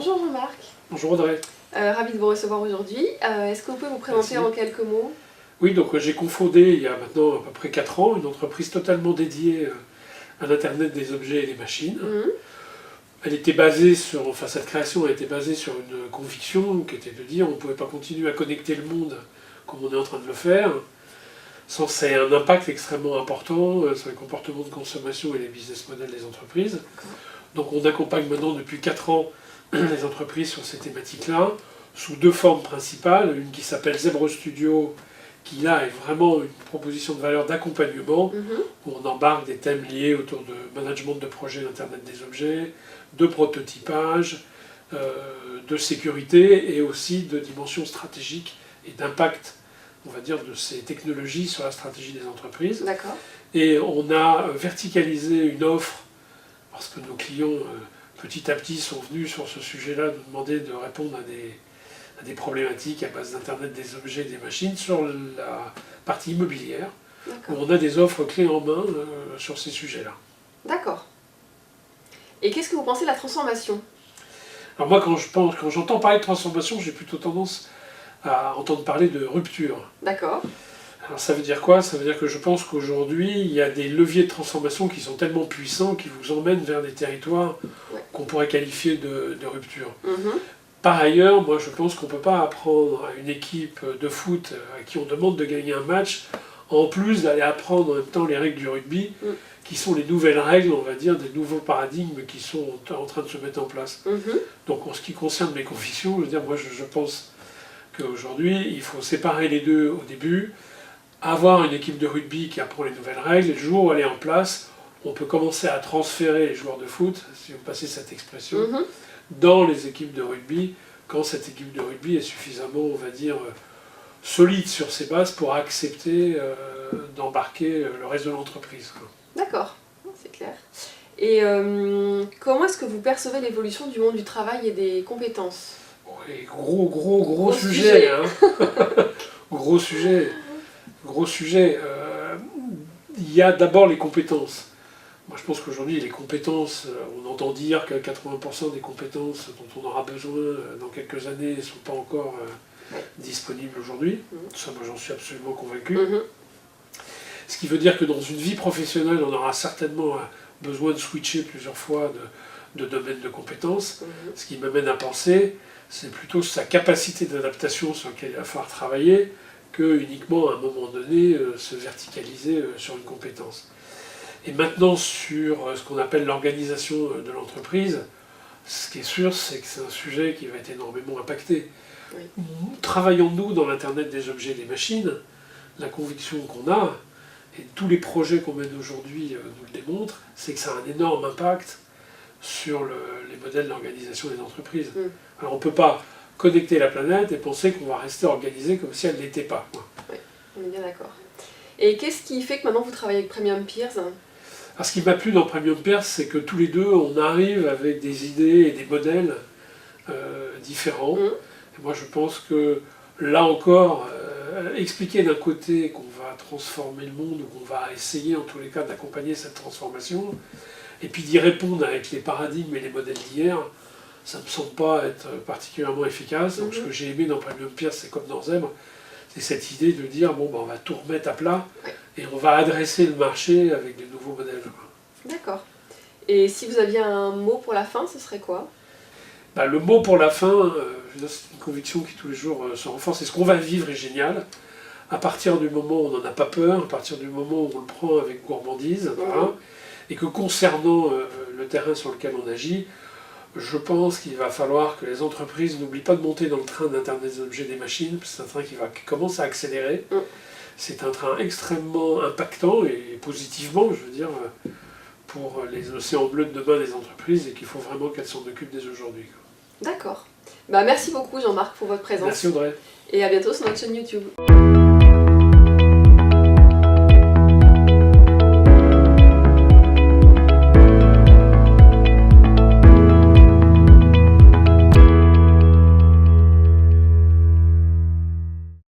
Bonjour Jean-Marc. Bonjour Audrey. Ravi de vous recevoir aujourd'hui. Est-ce que vous pouvez vous présenter Merci. en quelques mots? Oui, donc j'ai cofondé il y a maintenant à peu près 4 ans une entreprise totalement dédiée à l'Internet des objets et des machines. Elle était basée sur, enfin cette création a été basée sur une conviction qui était de dire on ne pouvait pas continuer à connecter le monde comme on est en train de le faire, sans c'est un impact extrêmement important sur les comportements de consommation et les business models des entreprises. Donc on accompagne maintenant depuis 4 ans les entreprises sur ces thématiques-là, sous 2 formes principales, une qui s'appelle Zebra Studio, qui là est vraiment une proposition de valeur d'accompagnement, où on embarque des thèmes liés autour de management de projets d'Internet des objets, de prototypage, de sécurité et aussi de dimension stratégique et d'impact, on va dire, de ces technologies sur la stratégie des entreprises. D'accord. Et on a verticalisé une offre, parce que nos clients petit à petit sont venus sur ce sujet-là nous demander de répondre à des problématiques à base d'Internet des objets et des machines sur la partie immobilière, où on a des offres clés en main sur ces sujets-là. D'accord. Et qu'est-ce que vous pensez de la transformation? Alors moi, quand j'entends parler de transformation, j'ai plutôt tendance à entendre parler de rupture. D'accord. Alors ça veut dire quoi? Ça veut dire que je pense qu'aujourd'hui, il y a des leviers de transformation qui sont tellement puissants qui vous emmènent vers des territoires qu'on pourrait qualifier de rupture. Par ailleurs, moi je pense qu'on ne peut pas apprendre à une équipe de foot à qui on demande de gagner un match, en plus d'aller apprendre en même temps les règles du rugby, qui sont les nouvelles règles, on va dire, des nouveaux paradigmes qui sont en train de se mettre en place. Donc en ce qui concerne mes convictions, je veux dire, moi je pense qu'aujourd'hui, il faut séparer les deux au début, avoir une équipe de rugby qui apprend les nouvelles règles, et le jour où elle est en place, on peut commencer à transférer les joueurs de foot, si vous passez cette expression, dans les équipes de rugby, quand cette équipe de rugby est suffisamment, on va dire, solide sur ses bases pour accepter d'embarquer le reste de l'entreprise. D'accord, c'est clair. Et comment est-ce que vous percevez l'évolution du monde du travail et des compétences? Oui, gros sujet, hein. Gros sujet. Gros sujet. Il y a d'abord les compétences. Moi, je pense qu'aujourd'hui, les compétences, on entend dire que 80% des compétences dont on aura besoin dans quelques années ne sont pas encore disponibles aujourd'hui. Ça, moi, j'en suis absolument convaincu. Ce qui veut dire que dans une vie professionnelle, on aura certainement besoin de switcher plusieurs fois de domaine de compétences. Ce qui m'amène à penser, c'est plutôt sa capacité d'adaptation sur laquelle il va falloir travailler, que uniquement à un moment donné se verticaliser sur une compétence. Et maintenant sur ce qu'on appelle l'organisation de l'entreprise, ce qui est sûr c'est que c'est un sujet qui va être énormément impacté. Travaillons-nous dans l'Internet des objets et des machines, la conviction qu'on a, et tous les projets qu'on mène aujourd'hui nous le démontrent, c'est que ça a un énorme impact sur les modèles d'organisation des entreprises. Alors on ne peut pas connecter la planète et penser qu'on va rester organisé comme si elle n'était pas. Oui, on est bien d'accord. Et qu'est-ce qui fait que maintenant vous travaillez avec Premium Peers? Alors, ce qui m'a plu dans Premium Peers, c'est que tous les deux, on arrive avec des idées et des modèles différents. Et moi, je pense que, là encore, expliquer d'un côté qu'on va transformer le monde, ou qu'on va essayer, en tous les cas, d'accompagner cette transformation, et puis d'y répondre avec les paradigmes et les modèles d'hier, ça ne me semble pas être particulièrement efficace. Donc, ce que j'ai aimé dans Premium Peers, c'est comme dans Zebra, c'est cette idée de dire, bon, ben, on va tout remettre à plat, et on va adresser le marché avec des nouveaux modèles. D'accord. Et si vous aviez un mot pour la fin, ce serait quoi? Ben, le mot pour la fin, c'est une conviction qui tous les jours se renforce, c'est ce qu'on va vivre est génial. À partir du moment où on n'en a pas peur, à partir du moment où on le prend avec gourmandise, voilà, et que concernant le terrain sur lequel on agit, je pense qu'il va falloir que les entreprises n'oublient pas de monter dans le train d'Internet des objets et des machines, parce que c'est un train qui commence à accélérer. C'est un train extrêmement impactant, et positivement, je veux dire, pour les océans bleus de demain des entreprises, et qu'il faut vraiment qu'elles s'en occupent dès aujourd'hui. D'accord. Bah, merci beaucoup Jean-Marc pour votre présence. Merci Audrey. Et à bientôt sur notre chaîne YouTube.